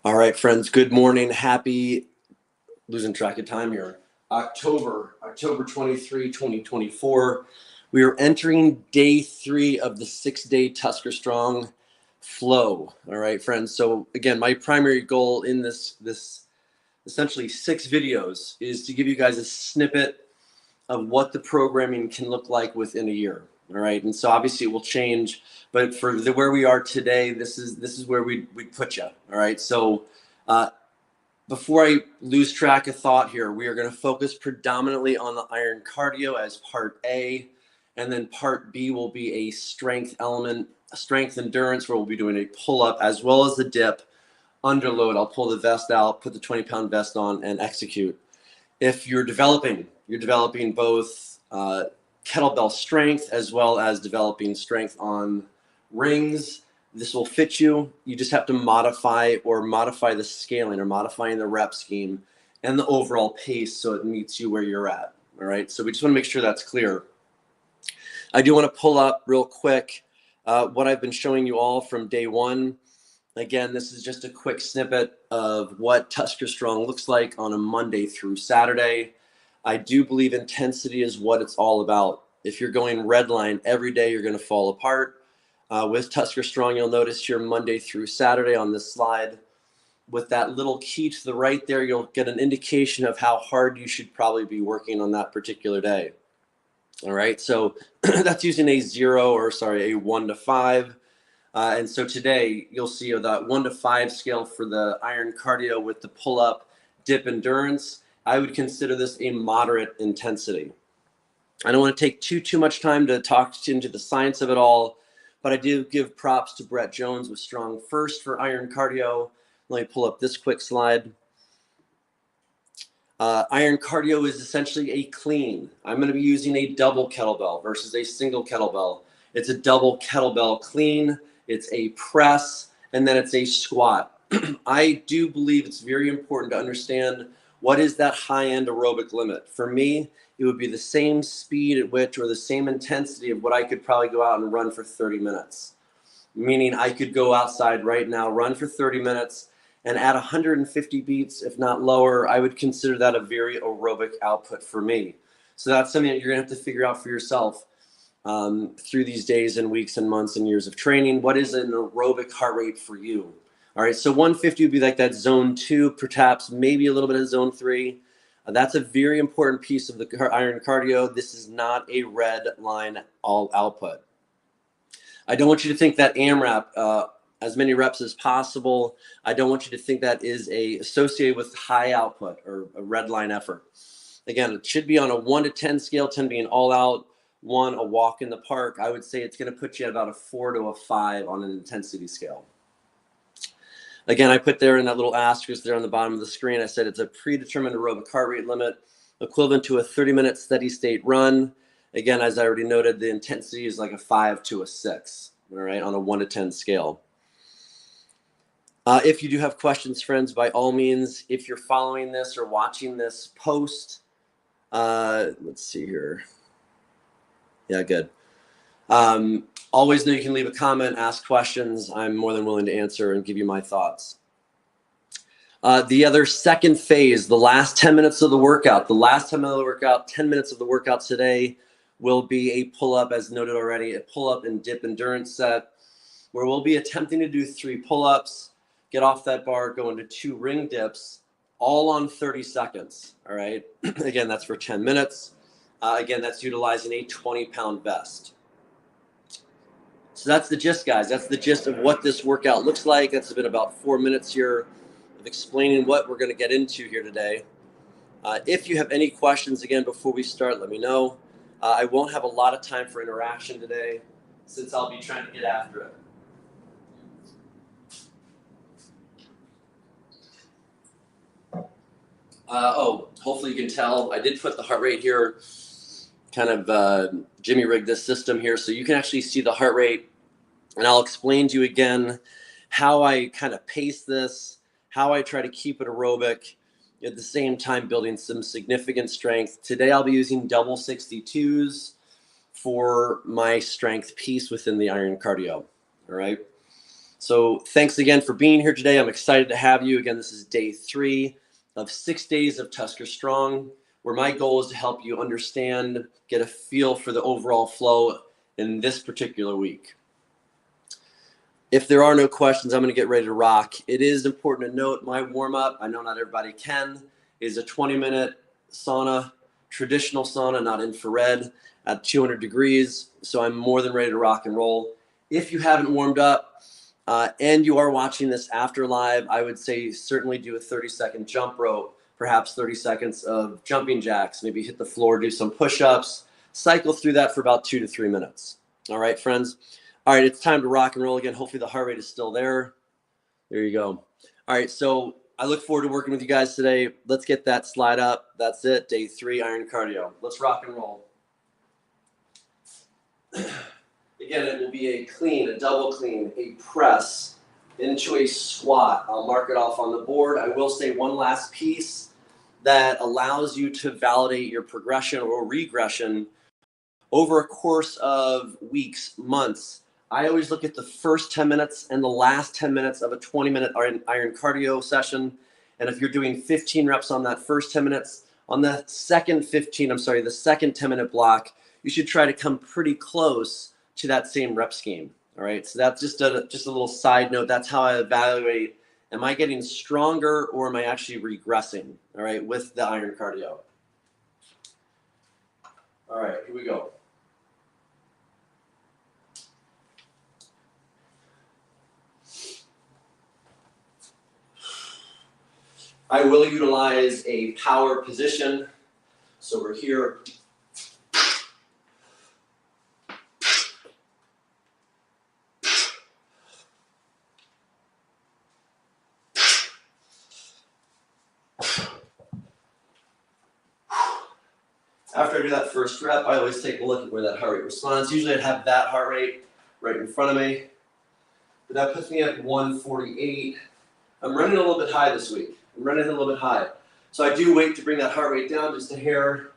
All right, friends, good morning. Happy, losing track of time here, October 23, 2024. We are entering day 3 of the 6-day TuskerStrong flow. All right, friends. So again, my primary goal in this essentially 6 videos is to give you guys a snippet of what the programming can look like within a year. All right, and so obviously it will change, but for where we are today, this is where we put you. All right, so before I lose track of thought here, we are going to focus predominantly on the iron cardio as part A, and then part B will be a strength element, a strength endurance, where we'll be doing a pull-up as well as the dip under load. I'll pull the vest out, put the 20-pound vest on, and execute. If you're developing both kettlebell strength as well as developing strength on rings, this will fit you. You just have to modify the scaling or modifying the rep scheme and the overall pace so it meets you where you're at. All right, so we just want to make sure that's clear. I do want to pull up real quick what I've been showing you all from day 1. Again, this is just a quick snippet of what TuskerStrong looks like on a Monday through Saturday. I do believe intensity is what it's all about. If you're going red line every day, you're going to fall apart. With TuskerStrong, you'll notice here Monday through Saturday on this slide, with that little key to the right there, you'll get an indication of how hard you should probably be working on that particular day. All right, so that's using a 1 to 5. And so today you'll see that 1 to 5 scale for the iron cardio with the pull-up dip endurance. I would consider this a moderate intensity. I don't want to take too much time to talk into the science of it all, but I do give props to Brett Jones with Strong First for iron cardio. Let me pull up this quick slide. Iron cardio is essentially a clean. I'm going to be using a double kettlebell versus a single kettlebell. It's a double kettlebell clean. It's a press, and then it's a squat. I do believe it's very important to understand what is that high-end aerobic limit. For me, it would be the same speed at which, or the same intensity of what I could probably go out and run for 30 minutes. Meaning I could go outside right now, run for 30 minutes, and at 150 beats, if not lower, I would consider that a very aerobic output for me. So that's something that you're gonna have to figure out for yourself through these days and weeks and months and years of training. What is an aerobic heart rate for you? All right, so 150 would be like that zone 2, perhaps maybe a little bit of zone 3. That's a very important piece of the iron cardio. This is not a red line all output. I don't want you to think that AMRAP, as many reps as possible. I don't want you to think that is associated with high output or a red line effort. Again, it should be on a 1 to 10 scale, 10 being all out, 1 a walk in the park. I would say it's going to put you at about a 4 to a 5 on an intensity scale. Again, I put there in that little asterisk there on the bottom of the screen, I said it's a predetermined aerobic heart rate limit equivalent to a 30-minute steady state run. Again, as I already noted, the intensity is like a 5 to a 6, all right, on a 1 to 10 scale. If you do have questions, friends, by all means, if you're following this or watching this post, let's see here. Yeah, good. Always know you can leave a comment, ask questions. I'm more than willing to answer and give you my thoughts. The other second phase, the last 10 minutes of the workout, 10 minutes of the workout today will be a pull-up, as noted already, a pull-up and dip endurance set, where we'll be attempting to do 3 pull-ups, get off that bar, go into 2 ring dips, all on 30 seconds, all right? Again, that's for 10 minutes. Again, that's utilizing a 20-pound vest. So that's the gist, guys. That's the gist of what this workout looks like. That's been about 4 minutes here of explaining what we're going to get into here today. If you have any questions, again, before we start, let me know. I won't have a lot of time for interaction today since I'll be trying to get after it. Hopefully you can tell I did put the heart rate here, kind of jimmy rigged this system here so you can actually see the heart rate, and I'll explain to you again how I kind of pace this, how I try to keep it aerobic, at the same time building some significant strength. Today I'll be using double 62s for my strength piece within the iron cardio, all right? So thanks again for being here today. I'm excited to have you. Again, this is day 3 of 6 days of TuskerStrong, where my goal is to help you understand, get a feel for the overall flow in this particular week. If there are no questions, I'm going to get ready to rock. It is important to note my warm-up, I know not everybody can, is a 20-minute sauna, traditional sauna, not infrared, at 200 degrees. So I'm more than ready to rock and roll. If you haven't warmed up and you are watching this after live, I would say certainly do a 30-second jump rope, perhaps 30 seconds of jumping jacks, maybe hit the floor, do some push-ups, cycle through that for about 2 to 3 minutes. All right, friends. All right, it's time to rock and roll again. Hopefully the heart rate is still there. There you go. All right, so I look forward to working with you guys today. Let's get that slide up. That's it, day 3, iron cardio. Let's rock and roll. Again, it will be a clean, a double clean, a press into a squat. I'll mark it off on the board. I will say one last piece that allows you to validate your progression or regression over a course of weeks, months. I always look at the first 10 minutes and the last 10 minutes of a 20-minute iron cardio session. And if you're doing 15 reps on that first 10 minutes, on the second 10-minute block, you should try to come pretty close to that same rep scheme. All right, so that's just a little side note. That's how I evaluate, am I getting stronger or am I actually regressing, all right, with the iron cardio. All right, here we go. I will utilize a power position. So we're here. After I do that first rep, I always take a look at where that heart rate responds. Usually I'd have that heart rate right in front of me. But that puts me at 148. I'm running a little bit high this week. I'm running a little bit high. So I do wait to bring that heart rate down just a hair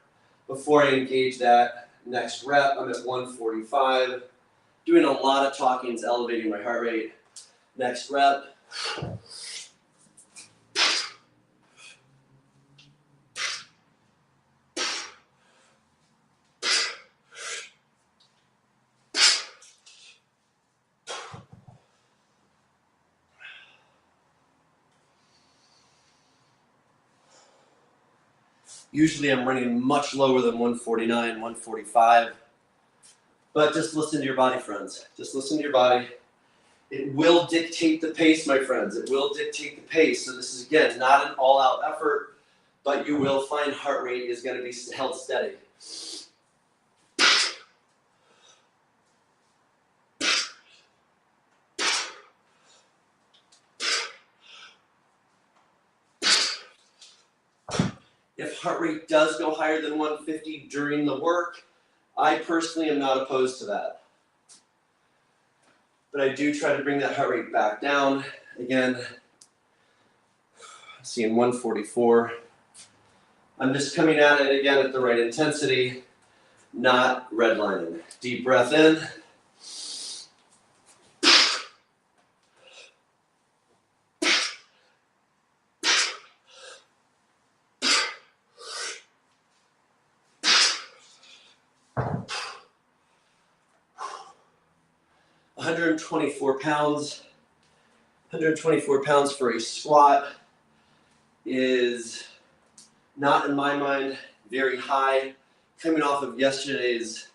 before I engage that next rep. I'm at 145. Doing a lot of talking is elevating my heart rate. Next rep. Usually I'm running much lower than 149, 145. But just listen to your body, friends. Just listen to your body. It will dictate the pace, my friends. It will dictate the pace. So this is, again, not an all-out effort, but you will find heart rate is going to be held steady. If heart rate does go higher than 150 during the work, I personally am not opposed to that. But I do try to bring that heart rate back down. Again, seeing 144. I'm just coming at it again at the right intensity, not redlining. Deep breath in. £124. 124 pounds for a squat is not, in my mind, very high, coming off of yesterday's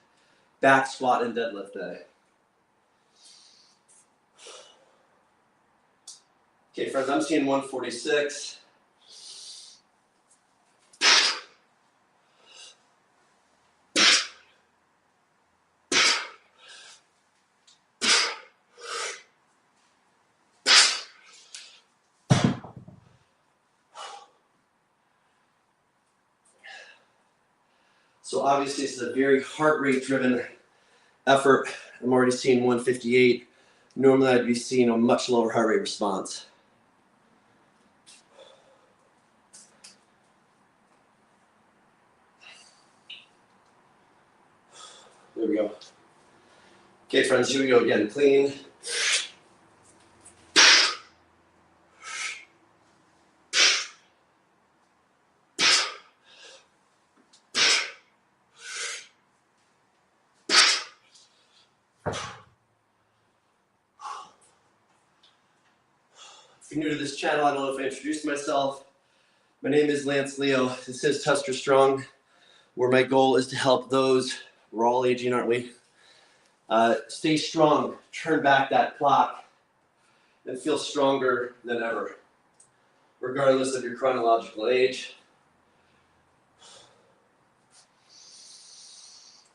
back squat and deadlift day. Okay, friends, I'm seeing 146. So obviously this is a very heart rate driven effort. I'm already seeing 158. Normally I'd be seeing a much lower heart rate response. There we go. Okay, friends, here we go again. Clean. If you're new to this channel, I don't know if I introduced myself. My name is Lance Leo. This is TuskerStrong, where my goal is to help those, we're all aging, aren't we? Stay strong, turn back that clock, and feel stronger than ever, regardless of your chronological age.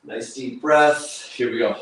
Nice deep breath. Here we go.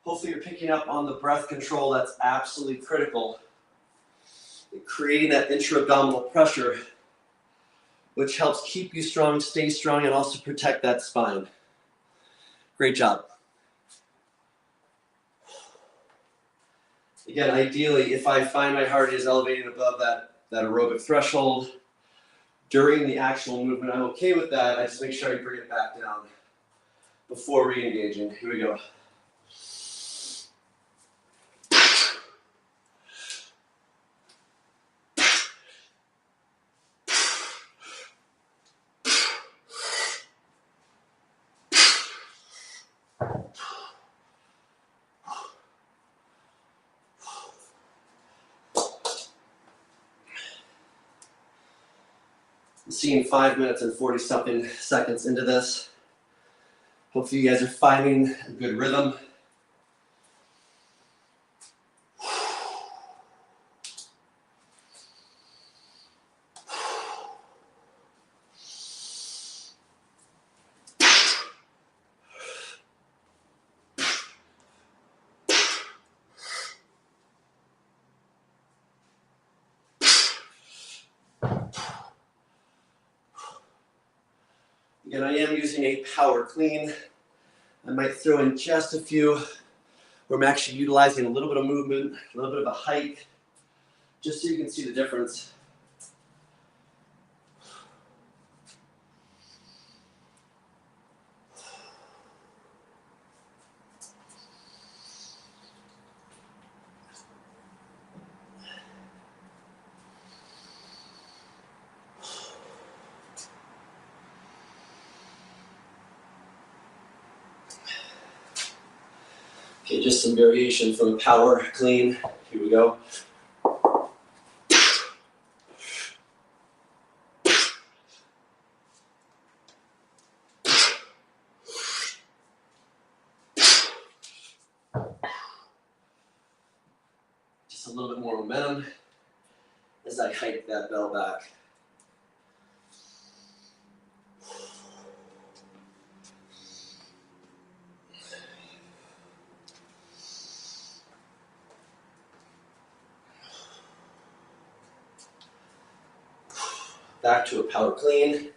Hopefully you're picking up on the breath control. That's absolutely critical. Creating that intra-abdominal pressure, which helps keep you strong, stay strong, and also protect that spine. Great job. Again, ideally, if I find my heart is elevating above that aerobic threshold during the actual movement, I'm okay with that. I just make sure I bring it back down before re-engaging. Here we go. I'm seeing 5 minutes and 40-something seconds into this. Hopefully you guys are finding a good rhythm. Again, I am using a power clean. I might throw in just a few where I'm actually utilizing a little bit of movement, a little bit of a hike, just so you can see the difference. Okay, just some variation from a power clean. Here we go. Just a little bit more momentum as I hike that bell back. Back to a power clean.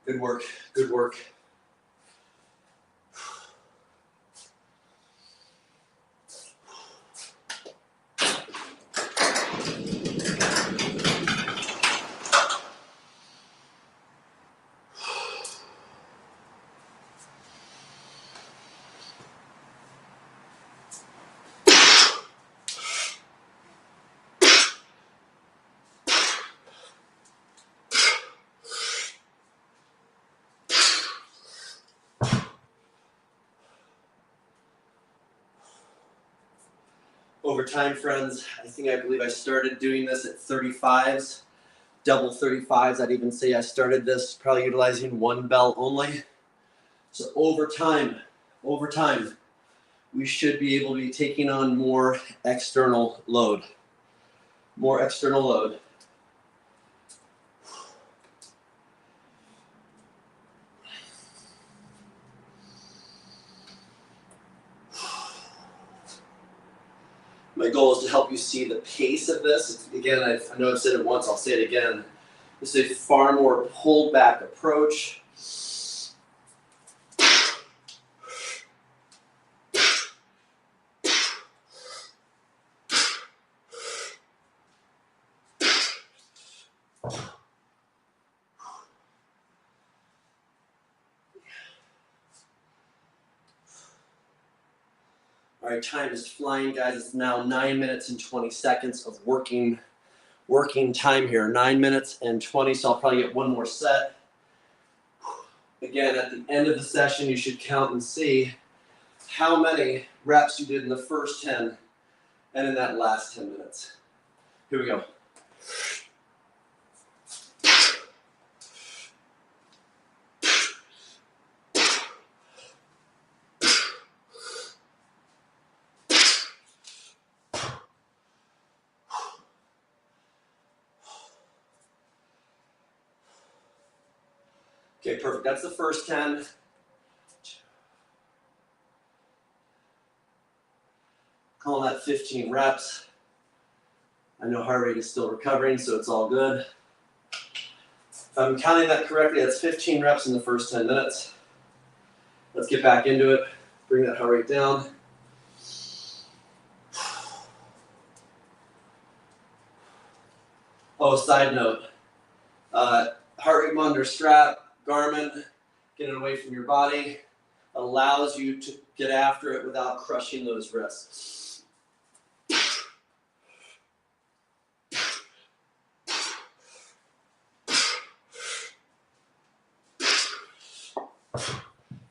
Good work, good work. Over time, friends, I believe I started doing this at 35s, double 35s. I'd even say I started this probably utilizing one bell only. So over time, we should be able to be taking on more external load. More external load. My goal is to help you see the pace of this. Again, I know I've said it once, I'll say it again. This is a far more pulled back approach. All right, time is flying, guys. It's now 9 minutes and 20 seconds of working time here. 9 minutes and 20, so I'll probably get one more set. Again, at the end of the session, you should count and see how many reps you did in the first 10 and in that last 10 minutes. Here we go. Okay, perfect. That's the first 10. Calling that 15 reps. I know heart rate is still recovering, so it's all good. If I'm counting that correctly, that's 15 reps in the first 10 minutes. Let's get back into it. Bring that heart rate down. Oh, side note. Heart rate monitor strap, Garmin, get it away from your body, allows you to get after it without crushing those wrists.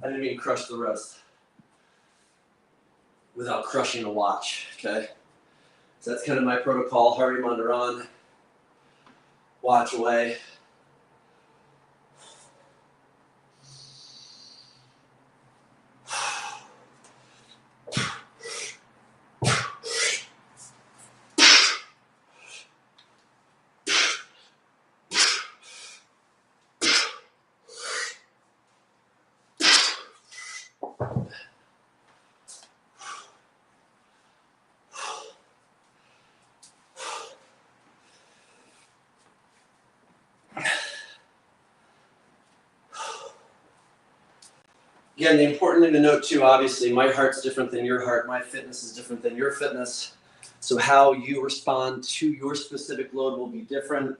I didn't mean crush the wrist without crushing a watch, okay? So that's kind of my protocol, heart rate monitor on, watch away. Again, the important thing to note too, obviously, my heart's different than your heart. My fitness is different than your fitness. So how you respond to your specific load will be different.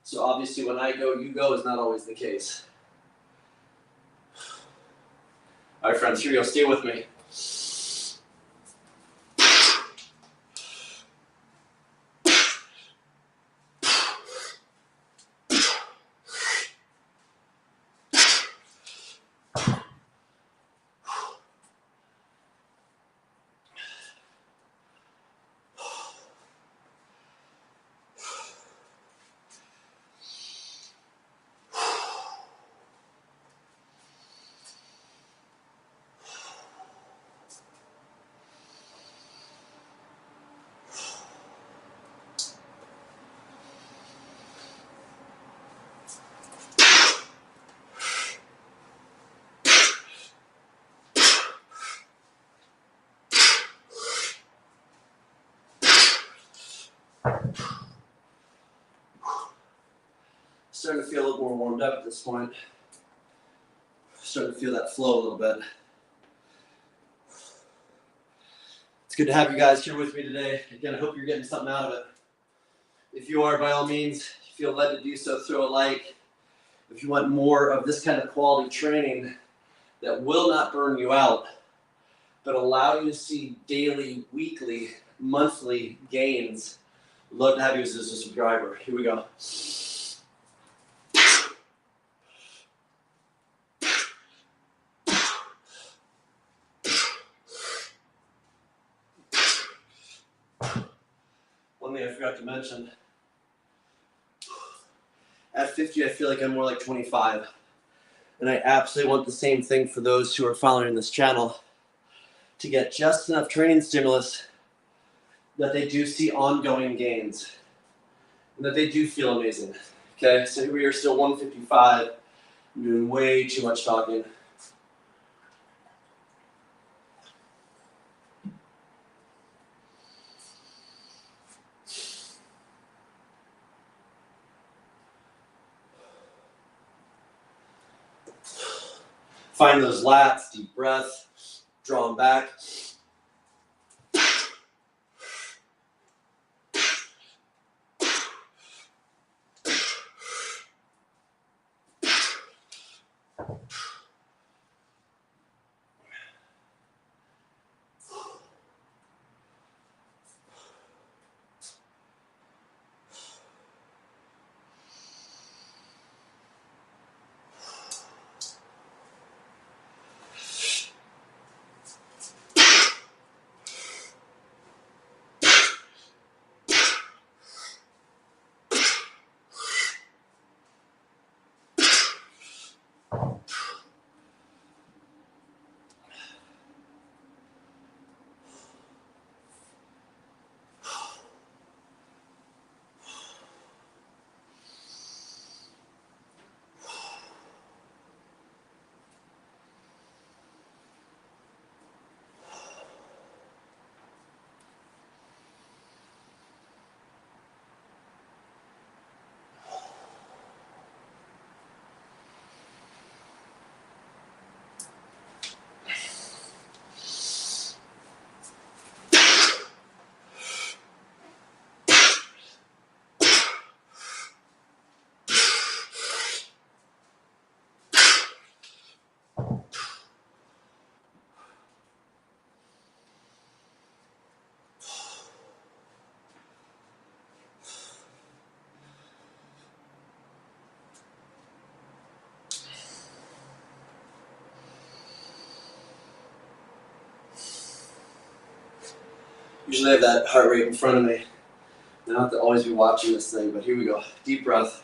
So obviously when I go, you go is not always the case. All right, friends, here we go. Stay with me. Starting to feel a little more warmed up at this point. Starting to feel that flow a little bit. It's good to have you guys here with me today. Again, I hope you're getting something out of it. If you are, by all means, if you feel led to do so, throw a like. If you want more of this kind of quality training that will not burn you out, but allow you to see daily, weekly, monthly gains, I'd love to have you as a subscriber. Here we go. One thing I forgot to mention, at 50, I feel like I'm more like 25. And I absolutely want the same thing for those who are following this channel. to get just enough training stimulus that they do see ongoing gains and that they do feel amazing. Okay, so here we are, still 155. I'm doing way too much talking. Find those lats, deep breath, draw them back. Usually I have that heart rate in front of me. I don't have to always be watching this thing, but here we go. Deep breath.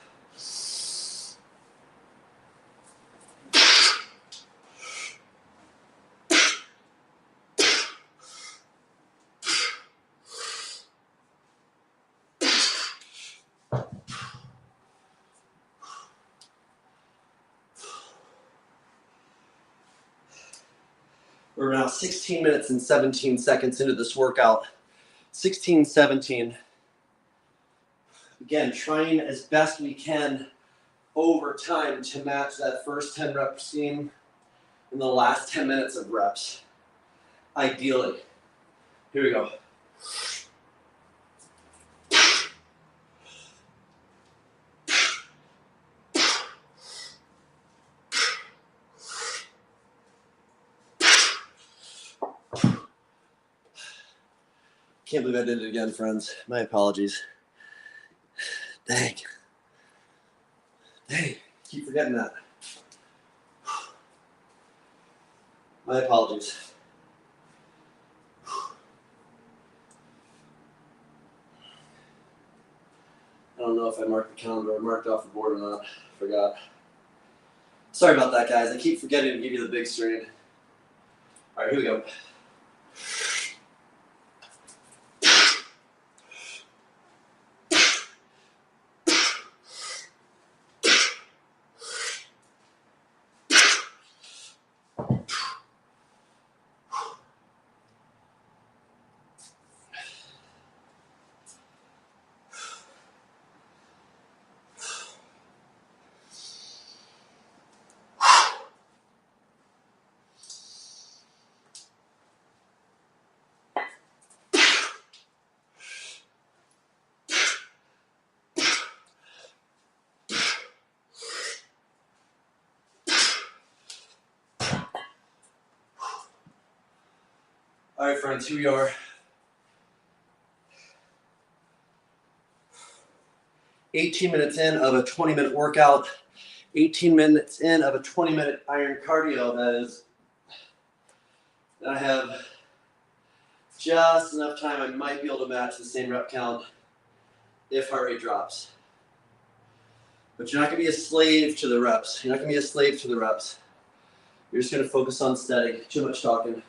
We're now 16 minutes and 17 seconds into this workout. 16, 17. Again, trying as best we can over time to match that first 10 rep routine in the last 10 minutes of reps. Ideally. Here we go. Can't believe I did it again, friends. My apologies. Dang. Keep forgetting that. My apologies. I don't know if I marked the calendar or marked off the board or not. Forgot. Sorry about that, guys. I keep forgetting to give you the big screen. All right, here we go. All right, friends, here we are. 18 minutes in of a 20-minute workout. 18 minutes in of a 20-minute iron cardio. That I have just enough time. I might be able to match the same rep count if heart rate drops. But you're not going to be a slave to the reps. You're not going to be a slave to the reps. You're just going to focus on steady. Too much talking.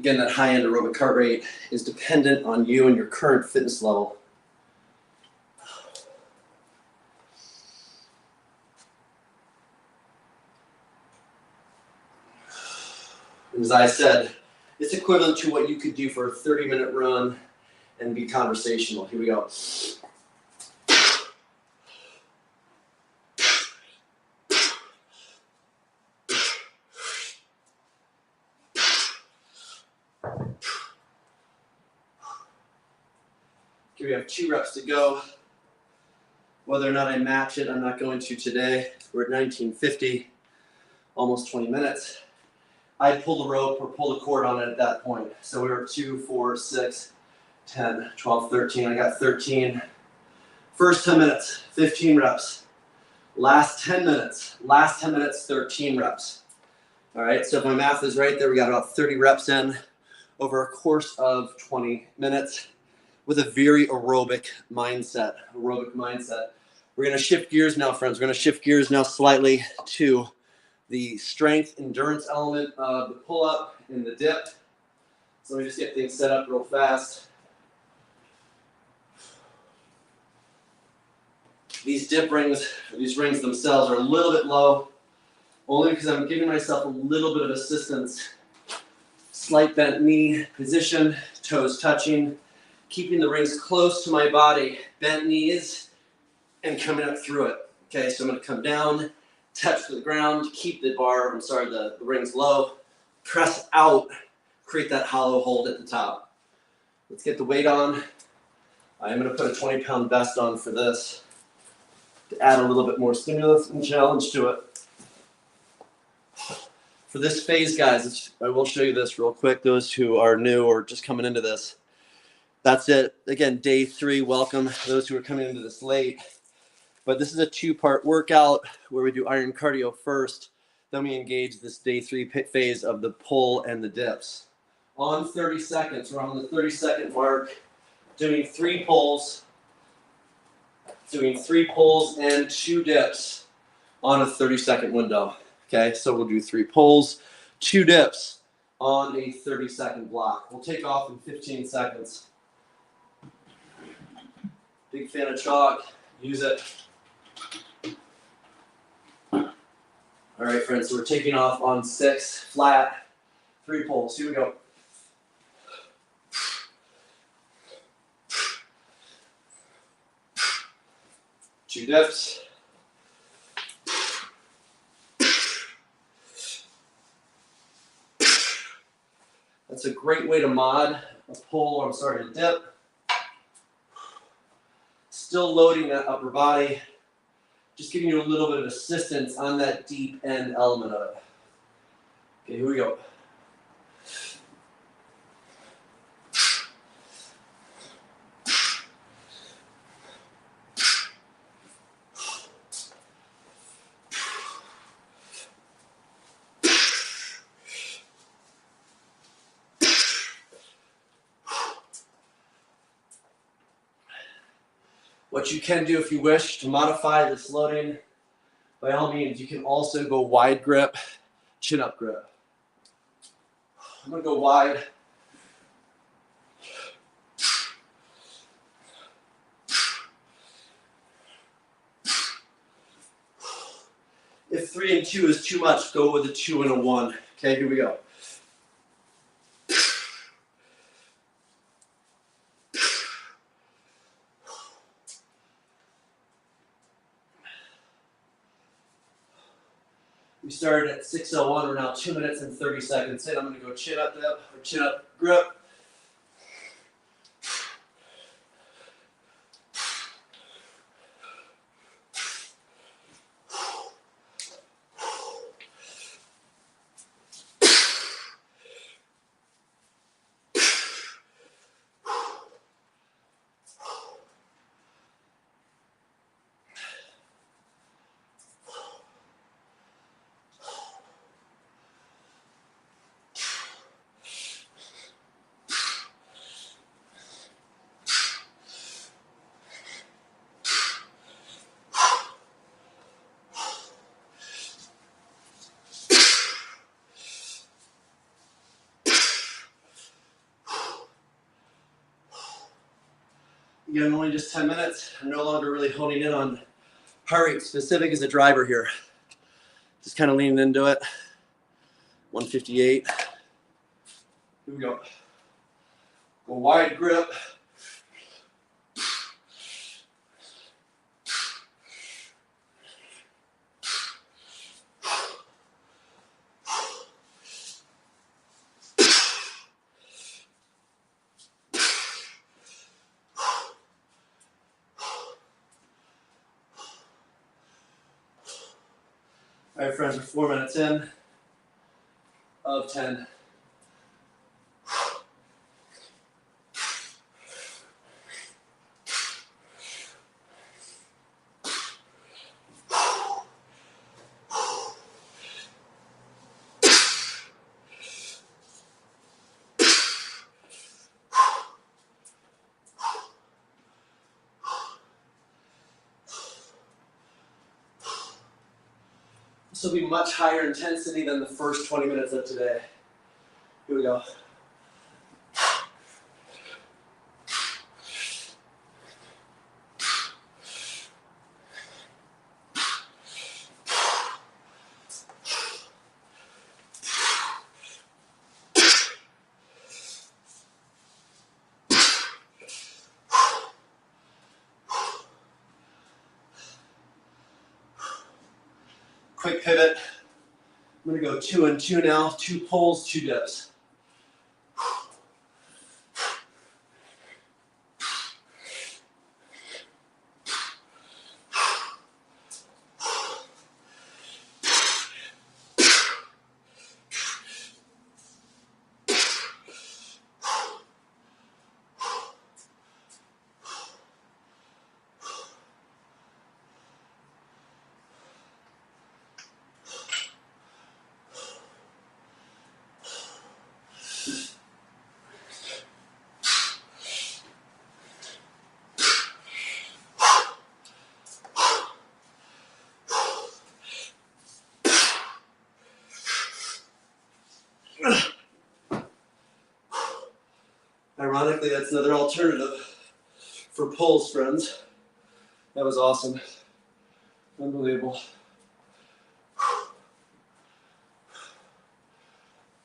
Again, that high-end aerobic heart rate is dependent on you and your current fitness level. As I said, it's equivalent to what you could do for a 30-minute run and be conversational. Here we go. Here we have 2 reps to go. Whether or not I match it, I'm not going to today. We're at 1950, almost 20 minutes. I'd pull the rope or pull the cord on it at that point. So we were at 2, 4, 6, 10, 12, 13. I got 13. First 10 minutes, 15 reps. Last 10 minutes, 13 reps. All right, so if my math is right there, we got about 30 reps in over a course of 20 minutes with a very aerobic mindset. We're gonna shift gears now, friends. We're gonna shift gears now slightly to the strength endurance element of the pull-up and the dip. So let me just get things set up real fast. These dip rings, these rings themselves are a little bit low, only because I'm giving myself a little bit of assistance. Slight bent knee position, toes touching, keeping the rings close to my body, bent knees, and coming up through it. Okay, so I'm gonna come down, touch the ground, keep the rings low, press out, create that hollow hold at the top. Let's get the weight on. I'm gonna put a 20-pound vest on for this to add a little bit more stimulus and challenge to it. For this phase, guys, I will show you this real quick, those who are new or just coming into this. That's it. Again, day 3, welcome. Those who are coming into this late. But this is a 2-part workout where we do iron cardio first. Then we engage this day 3 phase of the pull and the dips. On 30 seconds, we're on the 30-second mark, doing 3 pulls and 2 dips on a 30-second window. Okay, so we'll do 3 pulls, 2 dips on a 30-second block. We'll take off in 15 seconds. Big fan of chalk, use it. All right, friends, so we're taking off on 6, flat, 3 pulls. Here we go. Two dips. That's a great way to mod a dip. Still loading that upper body. Just giving you a little bit of assistance on that deep end element of it. Okay, here we go. What you can do if you wish to modify this loading, by all means, you can also go wide grip, chin up grip. I'm gonna go wide. If 3 and 2 is too much, go with a 2 and a 1. Okay, here we go. We started at 6:01. We're now 2 minutes and 30 seconds in. I'm going to go chin up dip or chin up grip. Again, only just 10 minutes. I'm no longer really honing in on heart rate specific as a driver here. Just kind of leaning into it. 158. Here we go. Go wide grip. All right, friends, we're 4 minutes in of 10. This will be much higher intensity than the first 20 minutes of today. Here we go. Quick pivot. I'm going to go 2 and 2 now. 2 pulls, 2 dips. Ironically, that's another alternative for pulls, friends. That was awesome. Unbelievable.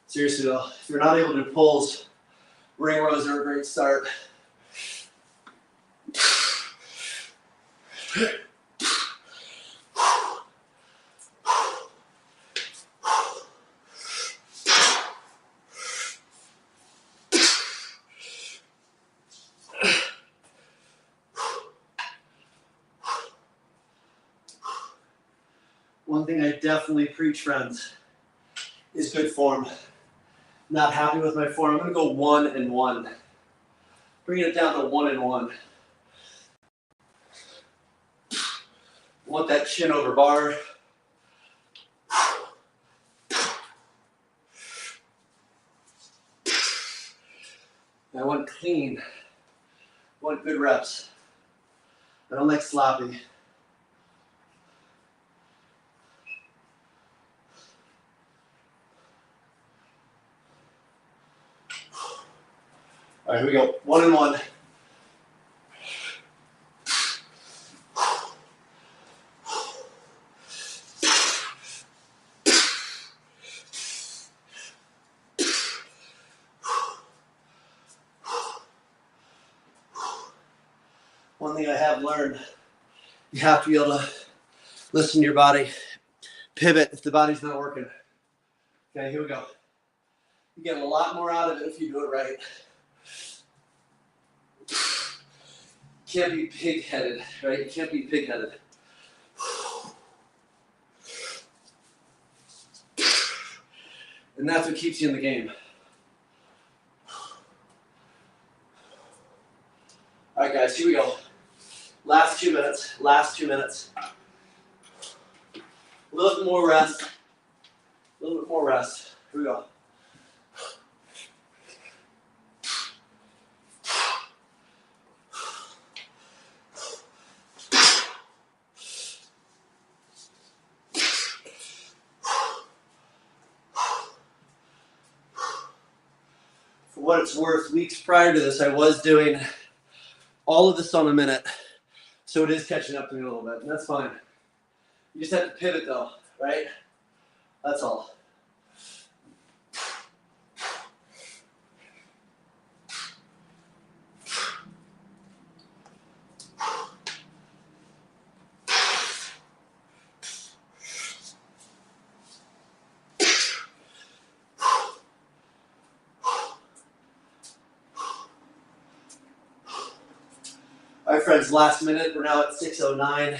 Seriously though, if you're not able to do pulls, ring rows are a great start. One thing I definitely preach, friends, is good form. Not happy with my form. I'm going to go 1 and 1. Bringing it down to 1 and 1. Want that chin over bar. I want clean. I want good reps. I don't like sloppy. All right, here we go. 1 and 1. One thing I have learned, you have to be able to listen to your body. Pivot if the body's not working. Okay, here we go. You get a lot more out of it if you do it right. Can't be pig-headed, right? You can't be pig-headed. And that's what keeps you in the game. All right, guys, here we go. Last 2 minutes. Last 2 minutes. A little bit more rest. A little bit more rest. Here we go. For what it's worth, weeks prior to this, I was doing All of this on a minute, so it is catching up to me a little bit, and that's fine. You just have to pivot though, right? That's all. All right, friends, last minute. We're now at 6:09.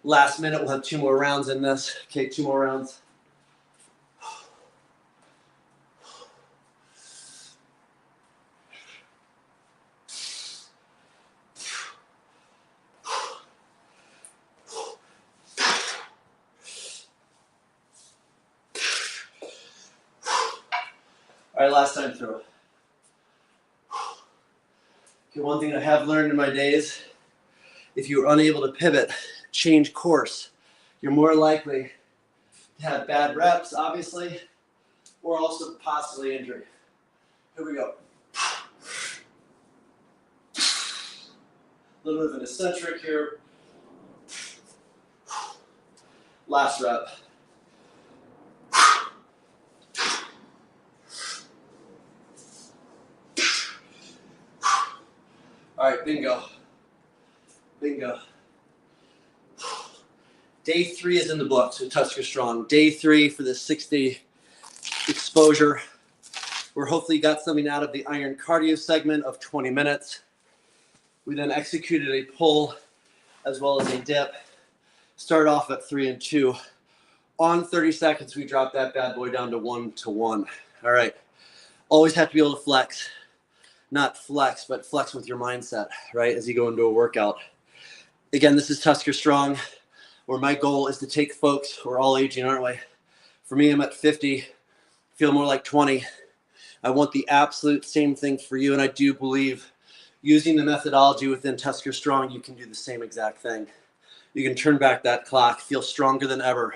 Last minute, we'll have 2 more rounds in this. Okay, 2 more rounds. All right, last time through. Okay, one thing I have learned in my days, if you're unable to pivot, change course, you're more likely to have bad reps, obviously, or also possibly injury. Here we go. A little bit of an eccentric here. Last rep. All right, bingo. Bingo. Day 3 is in the books with TuskerStrong. Day 3 for this 6-day exposure. We're hopefully got something out of the iron cardio segment of 20 minutes. We then executed a pull as well as a dip. Started off at 3 and 2. On 30 seconds, we dropped that bad boy down to 1 to 1. All right. Always have to be able to flex. Not flex, but flex with your mindset, right, as you go into a workout. Again, this is TuskerStrong, where my goal is to take folks, we're all aging, aren't we? For me, I'm at 50, feel more like 20. I want the absolute same thing for you, and I do believe using the methodology within TuskerStrong, you can do the same exact thing. You can turn back that clock, feel stronger than ever,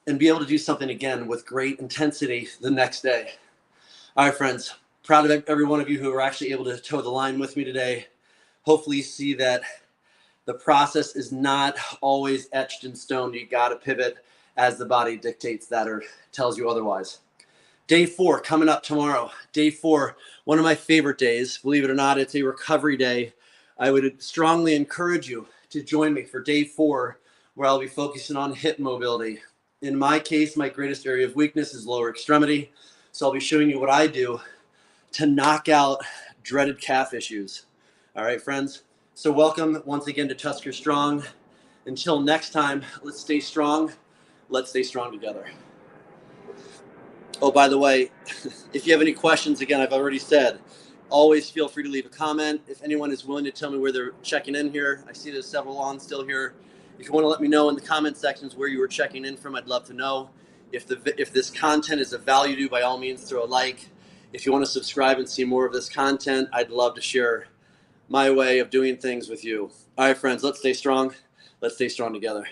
and be able to do something again with great intensity the next day. All right, friends, proud of every one of you who are actually able to toe the line with me today. Hopefully you see that the process is not always etched in stone. You got to pivot as the body dictates that or tells you otherwise. Day 4 coming up tomorrow. Day 4, one of my favorite days. Believe it or not, it's a recovery day. I would strongly encourage you to join me for day 4, where I'll be focusing on hip mobility. In my case, my greatest area of weakness is lower extremity. So I'll be showing you what I do to knock out dreaded calf issues. All right, friends. So welcome once again to TuskerStrong. Until next time, let's stay strong. Let's stay strong together. Oh, by the way, if you have any questions, again, I've already said, always feel free to leave a comment. If anyone is willing to tell me where they're checking in here, I see there's several on still here. If you want to let me know in the comment sections where you were checking in from, I'd love to know. If this content is of value to you, by all means, throw a like. If you want to subscribe and see more of this content, I'd love to share my way of doing things with you. All right, friends, let's stay strong. Let's stay strong together.